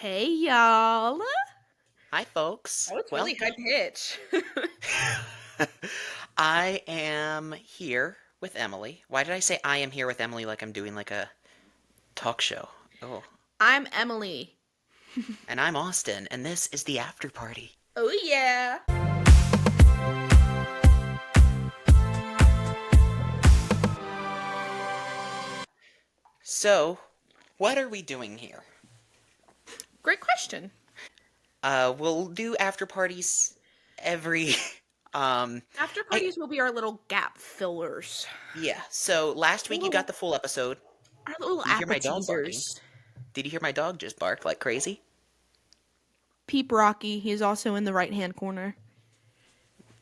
Hey y'all. Hi, folks. Oh, it's Well, really high pitch. I am here with Emily. Why did I say I am here with Emily like I'm doing like a talk show? Oh, I'm Emily. and I'm Austin, and this is the after party. Oh yeah. So, what are we doing here? Great question. We'll do after parties every, um, After I, parties will be our little gap fillers. yeah. So last week you got Little the full episode. our little Did you hear my dog barking? appetizers. Did you hear my dog just bark like crazy? Peep Rocky, he's also in the right hand corner.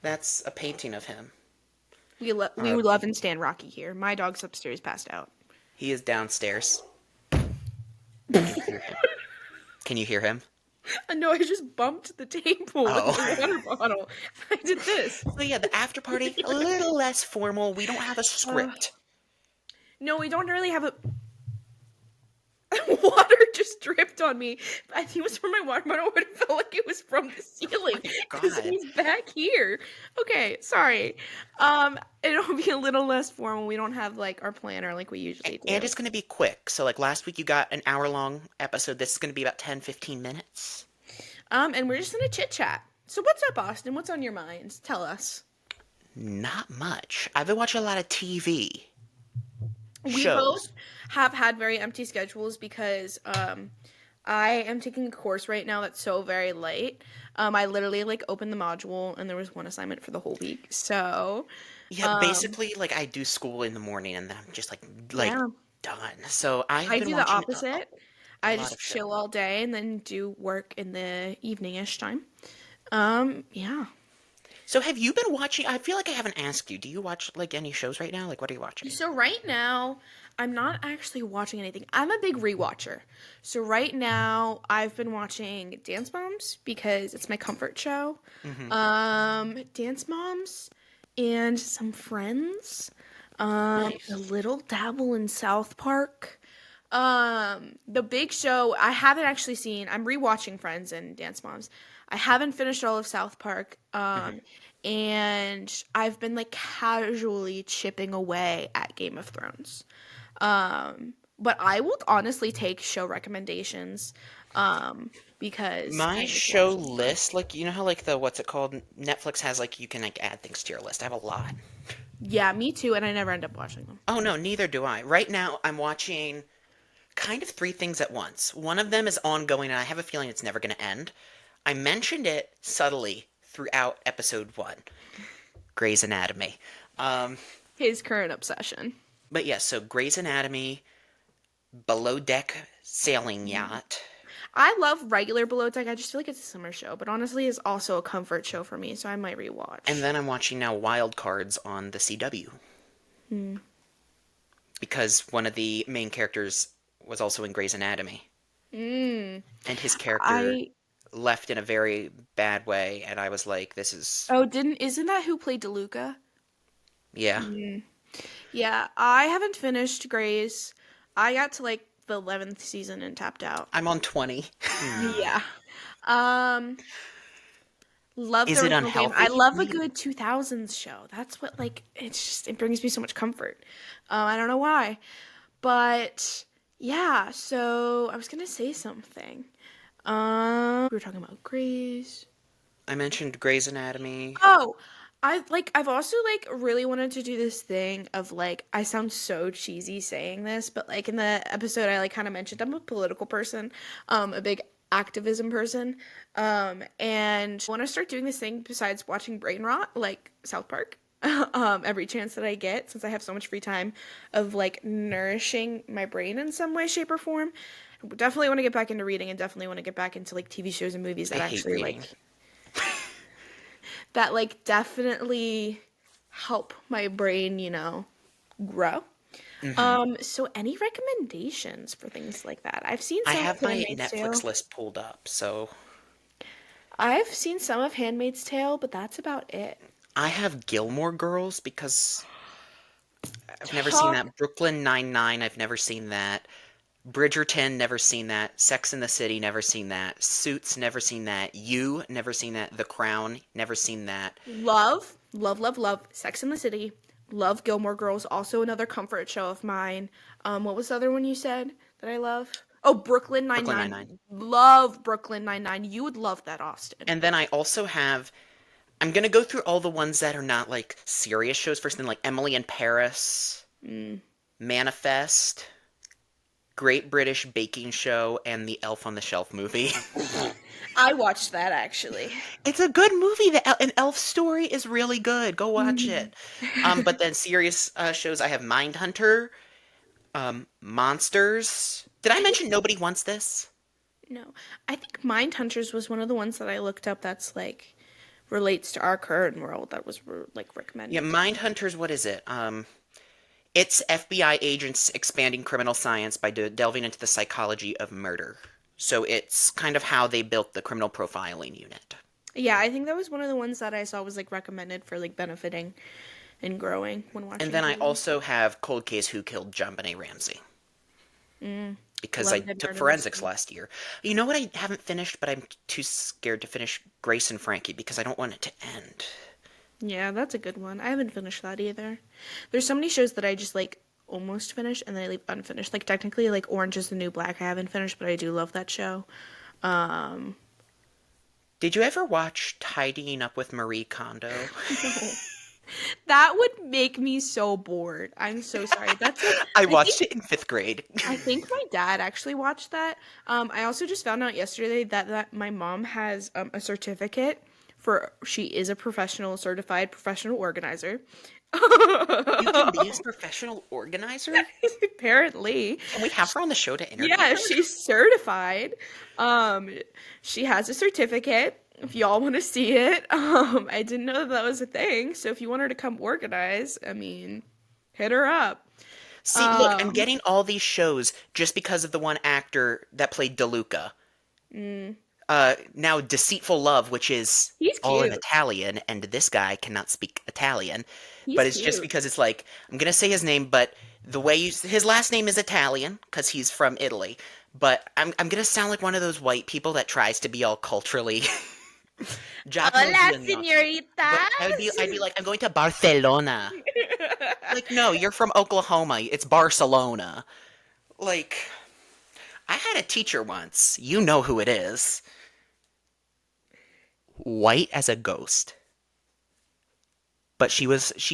That's a painting of him. We Uh, love and stand Rocky here. My dog's upstairs passed out. he is downstairs. Can you hear him? Can you hear him? No, I just bumped the table with Oh. my water bottle. I did this. So yeah, the after party, a little less formal. We don't have a Uh, script. no, we don't really have a water just dripped on me. I think it was from my water bottle, but it felt like it was from the ceiling Oh my because God. he's back here. Okay, sorry. It'll be a little less formal. We don't have like our planner like we usually And do. it's going to be quick. So like last week you got an hour-long episode. This is going to be about 10, 15 minutes. And we're just gonna chit chat. So what's up, Austin? What's on your mind? Tell us. Not much. I've been watching a lot of TV We both shows. have had very empty schedules because I am taking a course right now that's so very light. I literally like opened the module and there was one assignment for the whole week. So Yeah, um basically like I do school in the morning and then I'm just like yeah. done. So I've I been do the watching opposite. a I lot just of chill shows. all day and then do work in the evening-ish time. Yeah. So have you been watching? I feel like I haven't asked you. Do you watch like any shows right now? Like what are you watching? So right now, I'm not actually watching anything. I'm a big rewatcher. So right now, I've been watching Dance Moms because it's my comfort show. Hmm. Dance Moms and some Friends. A Nice. little dabble in South Park. The big show I haven't actually seen. I'm rewatching Friends and Dance Moms. I haven't finished all of South Park. Hmm. And I've been like casually chipping away at Game of Thrones. But I will honestly take show recommendations. Because My I just show watch a lot. list, like you know how like the what's it called? Netflix has like you can like add things to your list. I have a lot. Yeah, me too, and I never end up watching them. Oh no, neither do I. Right now I'm watching kind of three things at once. One of them is ongoing and I have a feeling it's never going to end. I mentioned it subtly throughout episode 1, Grey's Anatomy. Um, His current obsession. but yes, so Grey's Anatomy, Below Deck Sailing Yacht. I love regular Below Deck. I just feel like it's a summer show, but honestly, it's also a comfort show for me, so I might And rewatch. then I'm watching now Wild Cards on the CW Hmm. because one of the main characters was also in Grey's Anatomy, Mm. and his character I left in a very bad way, and I was like, this is, Oh, didn't isn't that who played DeLuca? yeah. Mm. Yeah, I haven't finished Grey's. I got to like the 11th season and tapped out. I'm on 20. Yeah. Um, love the Is it original game. I unhealthy? love a Maybe. good 2000s show. That's what like it's just it brings me so much comfort. I don't know why. But yeah, so I was gonna say something. We were talking about Grey's. I mentioned Grey's Anatomy. Oh, I've also like really wanted to do this thing of like I sound so cheesy saying this, but like in the episode I like kind of mentioned I'm a political person, a big activism person, and I want to start doing this thing besides watching brain rot like South Park. Every chance that I get, since I have so much free time, of like nourishing my brain in some way, shape, or form. Definitely want to get back into reading, and definitely want to get back into like TV shows and movies I that hate actually reading. definitely help my brain, grow. Hmm. So any recommendations for things like that? I have my Handmaid's Netflix Tale. list pulled up, so I've seen some of Handmaid's Tale, but that's about it. I have Gilmore Girls because I've never seen Talk. that. Brooklyn Nine-Nine, I've never seen that. Bridgerton, never seen that. Sex in the City, never seen that. Suits, never seen that. You, never seen that. The Crown, never seen that. Love Sex in the City. Love Gilmore Girls, also another comfort show of mine. What was the other one you said that I love? Oh, Brooklyn Brooklyn Nine-Nine. Nine-Nine. Love Brooklyn Nine-Nine. You would love that, Austin. And then I also have, I'm gonna go through all the ones that are not like serious shows first, then like Emily in Paris, Mm. Manifest, Great British Baking Show, and the Elf on the Shelf movie. I watched that actually. It's a good movie. An Elf story is really good. Go watch Mhm. it. But then serious shows, I have Mindhunter, Monsters. Did I I think mention Nobody Wants This? no. I think Mindhunters was one of the ones that I looked up that's like relates to our current world that was like Yeah, recommended to me. Mindhunters, what is it? It's FBI agents expanding criminal science by delving into the psychology of murder. So it's kind of how they built the criminal profiling unit. Yeah, I think that was one of the ones that I saw was like recommended for like benefiting and growing when And watching then I TV. also have Cold Case Who Killed John Benet Ramsey Mm. because I Love Good took Murder forensics Mystery. last year. You know what I haven't finished, but I'm too scared to finish Grace and Frankie because I don't want it to end. Yeah, that's a good one. I haven't finished that either. There's so many shows that I just like almost finished and then I leave unfinished. Like technically like Orange is the New Black I haven't finished, but I do love that show. Um Did you ever watch Tidying Up with Marie Kondo? no. That would make me so bored. I'm so sorry. That's like I I think watched it in fifth grade. I think my dad actually watched that. I also just found out yesterday that my mom has a certificate for she is a professional certified professional organizer. You can be his professional organizer? Apparently, Can we have her on the show to interview yeah, her? she's certified. Um, she has a certificate. If y'all want to see it, I didn't know that was a thing. So if you want her to come organize, I mean, hit her up. See, look, I'm Um, getting all these shows just because of the one actor that played DeLuca. mm, Now Deceitful Love, which is he's all in cute. Italian, and this guy cannot speak Italian, He's but it's just cute. because it's like I'm gonna say his name, but the way his last name is Italian because he's from Italy, but I'm gonna sound like one of those white people that tries to be all culturally Giacomo Hola, Giannocchi. But señoritas. I'd be like, I'm going to Barcelona. Like, no, you're from Oklahoma. It's Barcelona. Like, I had a teacher once. You know who it is. White as a ghost. But she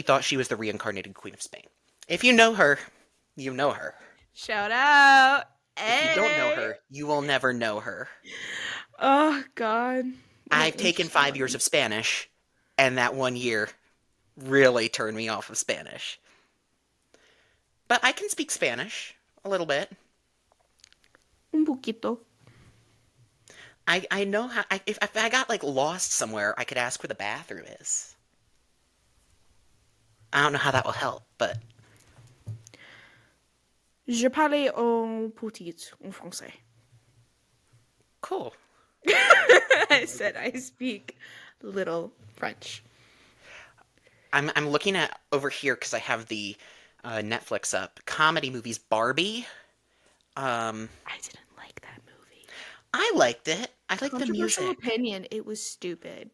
thought she was the reincarnated Queen of Spain. If you know her, you know her. Shout out. If you don't know Hey. her, you will never know her. Oh God. What an I've taken interesting 5 years one. of Spanish, and that 1 year really turned me off of Spanish. But I can speak Spanish a little bit. Un poquito. I know how. If I got like lost somewhere, I could ask where the bathroom is. I don't know how that will help, but Je parle un petit en français. cool. I said I speak little French. I'm looking at over here because I have the Netflix up. Comedy movies. Barbie. Um, I didn't like that movie. I liked it. I liked the Controversial music. opinion. It was stupid.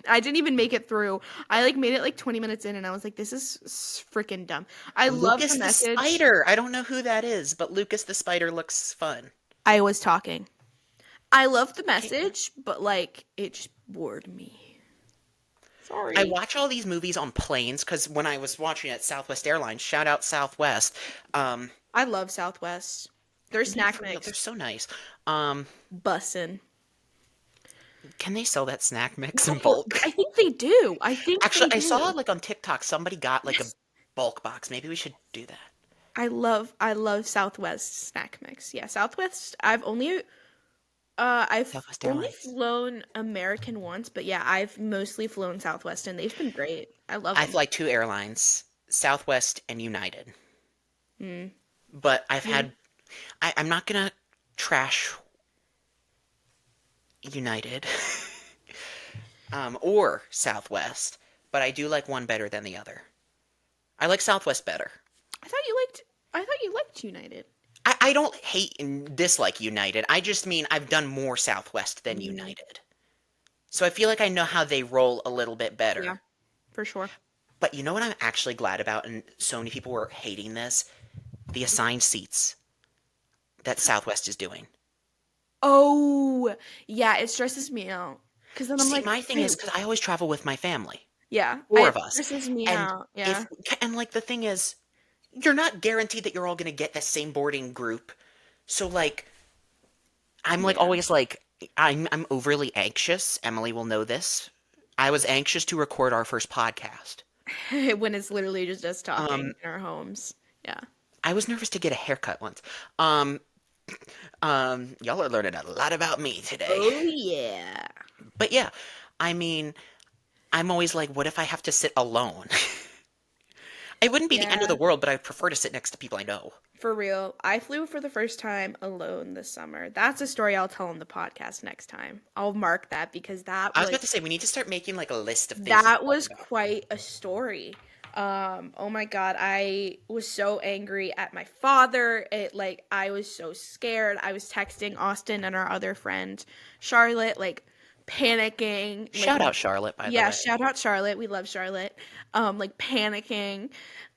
I didn't even make it through. I like made it like 20 minutes in and I was like, this is freaking dumb. I love the Lucas the message. Spider. I don't know who that is, but Lucas the Spider looks fun. I was talking. I love the Okay. message, but like it just bored me. I Sorry. watch all these movies on planes because when I was watching at Southwest Airlines, shout out Southwest. Um, I love Southwest. Their no, snack for real, they're mix so nice. Um, bussin'. can they sell that snack mix in Oh, bulk? I think they do. I think they Actually, I saw do. like on TikTok somebody got like a Yes. bulk box. Maybe we should do that. I love Southwest snack mix. Yeah, Southwest. I've Southwest only Airlines. flown American once, but yeah, I've mostly flown Southwest and they've been great. I love I them. fly two airlines, Southwest and United. Mm. But I've You had. I'm not gonna trash United or Southwest, but I do like one better than the other. I like Southwest better. I thought you liked United. I don't hate and dislike United. I just mean I've done more Southwest than Mm, United. So I feel like I know how they roll a little bit yeah, better. for sure. But you know what I'm actually glad about, and so many people were hating this? The assigned seats that Southwest is doing. Oh, yeah, it stresses me out. Because then I'm See, like, my thing wait, is because I always travel with my family, yeah, four it of us, stresses me and out. Yeah. if and like the thing is, you're not guaranteed that you're all gonna get the same boarding group. So like, I'm like Yeah. always like I'm overly anxious. Emily will know this. I was anxious to record our first podcast. When it's literally just us talking Um, in our homes. Yeah. I was nervous to get a haircut once. Um, y'all are learning a lot about me today. Oh, yeah. But yeah, I mean, I'm always like, what if I have to sit alone? It wouldn't be the end of Yeah. the world, but I'd prefer to sit next to people I know. For real. I flew for the first time alone this summer. That's a story I'll tell on the podcast next time. I'll mark that because I was about to say we need to start making like a list of things to that talk was about. quite a story. Oh my god, I was so angry at my father. It like I was so scared. I was texting Austin and our other friend Charlotte like panicking, like Shout out Charlotte, by the yeah, way. shout out Charlotte. We love Charlotte. Like panicking.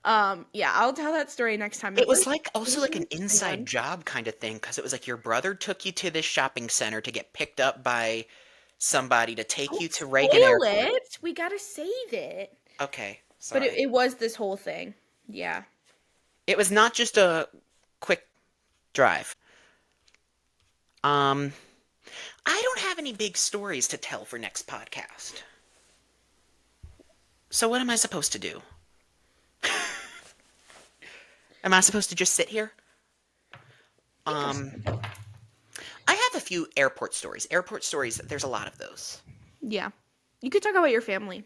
Yeah, I'll tell that story next time. It was like It also was like an an interesting inside one. job kind of thing because it was like your brother took you to this shopping center to get picked up by somebody to take you Don't to Reagan spoil Airport. it. We gotta save it. Okay, But sorry. it was this whole thing. Yeah. It was not just a quick drive. Um, I don't have any big stories to tell for next podcast. So what am I supposed to do? Am I supposed to just sit here? I think Um, I have a few airport stories. Airport stories, there's a lot of those. yeah. You could talk about your family.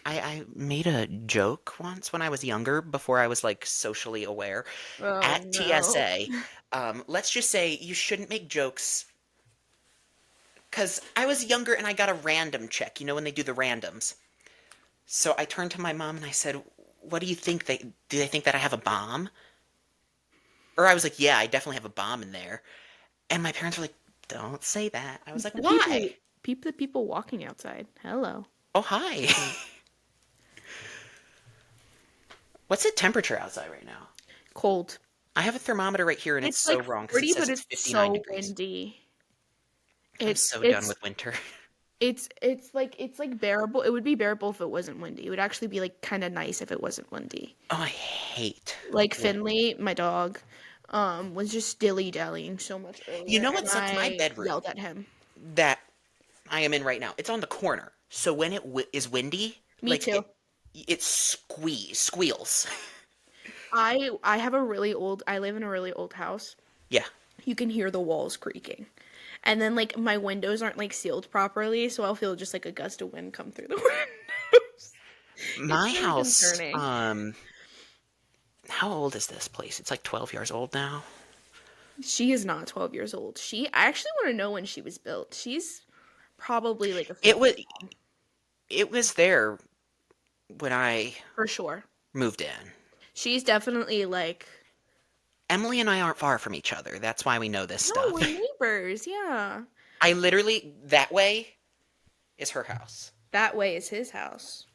I made a joke once when I was younger, before I was like socially aware, Oh at no. TSA. Let's just say you shouldn't make jokes because I was younger and I got a random check, you know, when they do the randoms. So I turned to my mom and I said, "What do you think? Do they think that I have a bomb?" Or I was like, "Yeah, I definitely have a bomb in there." And my parents were like, "Don't say that." I was like, The "Why?" people walking outside. Hello. Oh, hi. What's the temperature outside right now? Cold. I have a thermometer right here and it's It's so like wrong because it 40, says but it's it's 59 so degrees. windy. I'm It's so done it's with winter. it's like bearable. It would be bearable if it wasn't windy. It would actually be like kind of nice if it wasn't windy. Oh, I hate Like wind. Finley, my dog, was just dilly-dallying so much You earlier know and what sucks? My I bedroom yelled at him. that I am in right now, it's on the corner. So when it is windy, Me like too. it squeals. I have a really old I live in a really old house. Yeah. You can hear the walls creaking. And then like my windows aren't like sealed properly, so I'll feel just like a gust of wind come through the windows. It's My really house, concerning. how old is this place? It's like 12 years old now. She is not 12 years old. I actually want to know when she was built. She's probably like a It 50 was it was there when I for sure. moved in. She's definitely like Emily and I aren't far from each other. That's why we know this no, stuff. we're neighbors. Yeah. I literally that way is her house. That way is his house.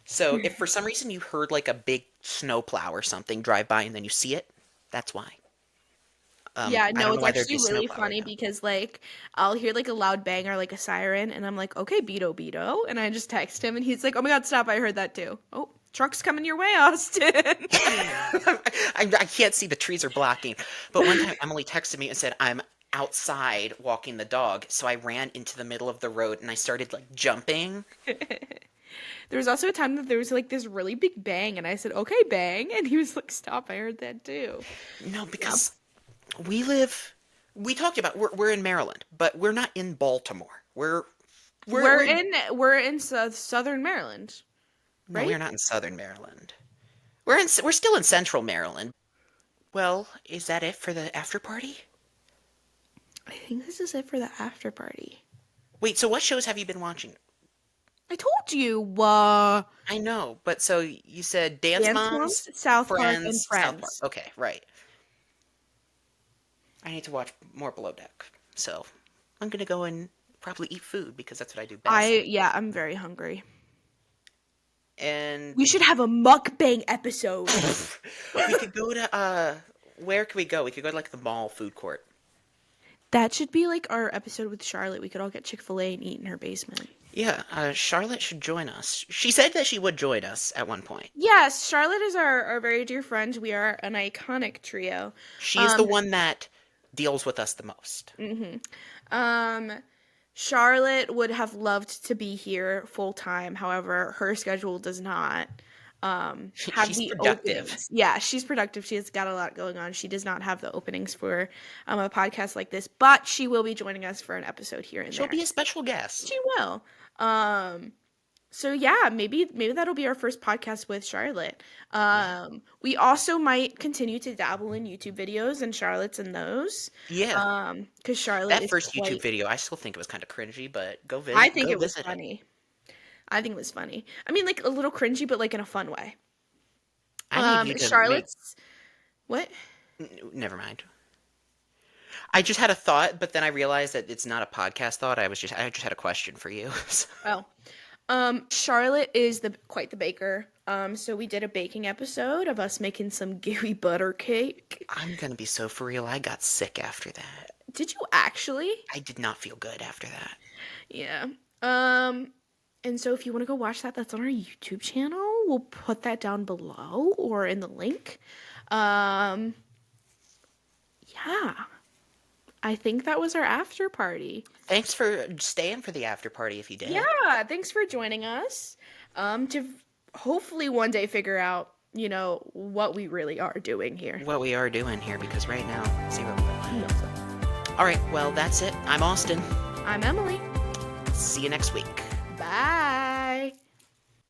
So if for some reason you heard like a big snowplow or something drive by and then you see it, that's why. Yeah, I no, don't know it's why there'd be actually a really snowplow right funny now. because like I'll hear like a loud bang or like a siren and I'm like, "Okay, Beto Beto." And I just text him and he's like, "Oh my god, stop. I heard that too." Oh, truck's coming your way, Austin. I can't see, the trees are blocking. But one time Emily texted me and said, I'm outside walking the dog. So I ran into the middle of the road and I started like jumping. There was also a time that there was like this really big bang and I said, "Okay, bang." And he was like, "Stop. I heard that too." No, Yeah. because we talked about, we're in Maryland, but we're not in Baltimore. We're, We're in southern Maryland, no, right? we're not in Southern Maryland. We're still in Central Maryland. Well, is that it for the after party? I think this is it for the after party. Wait, so what shows have you been watching? I told you, I know, but so you said Dance Dance Moms, Moms, South Park, and Friends, South Park. Friends. Okay, right. I need to watch more Below Deck. So I'm gonna go and probably eat food because that's what I do best. Yeah, I'm very hungry. And We should have a mukbang episode. we could go to where could we go? We could go to like the mall food court. That should be like our episode with Charlotte. We could all get Chick-fil-A and eat in her basement. Yeah, Charlotte should join us. She said that she would join us at one point. Yes, Charlotte is our very dear friend. We are an iconic trio. She is the Um, one that deals with us the most. um, Charlotte would have loved to be here full time. However, her schedule does not have She's the productive. openings. Yeah, she's productive. She has got a lot going on. She does not have the openings for a podcast like this, but she will be joining us for an episode here and She'll there. be a special guest. She will. Um, so yeah, maybe that'll be our first podcast with Charlotte. Yeah. We also might continue to dabble in YouTube videos, and Charlotte's in those. Yeah. Because Charlotte That is first YouTube quite. video, I still think it was kind of cringy, but I think go it was visit it. funny. I think it was funny. I mean, like a little cringy, but like in a fun way. I need you to make. Charlotte's what? Never mind. I just had a thought, but then I realized that it's not a podcast thought. I just had a question for you. Oh, Charlotte is quite the baker. So we did a baking episode of us making some gooey butter cake. I'm gonna be so for real. I got sick after that. Did you actually? I did not feel good after that. Yeah. And so if you want to go watch that, that's on our YouTube channel. We'll put that down below or in the link. Yeah. I think that was our after party. Thanks for staying for the after party if you did. Yeah, thanks for joining us. To hopefully one day figure out, what we really are doing here. What we are doing here, because right now, zero clue. No. All right, well, that's it. I'm Austin. I'm Emily. See you next week. Bye.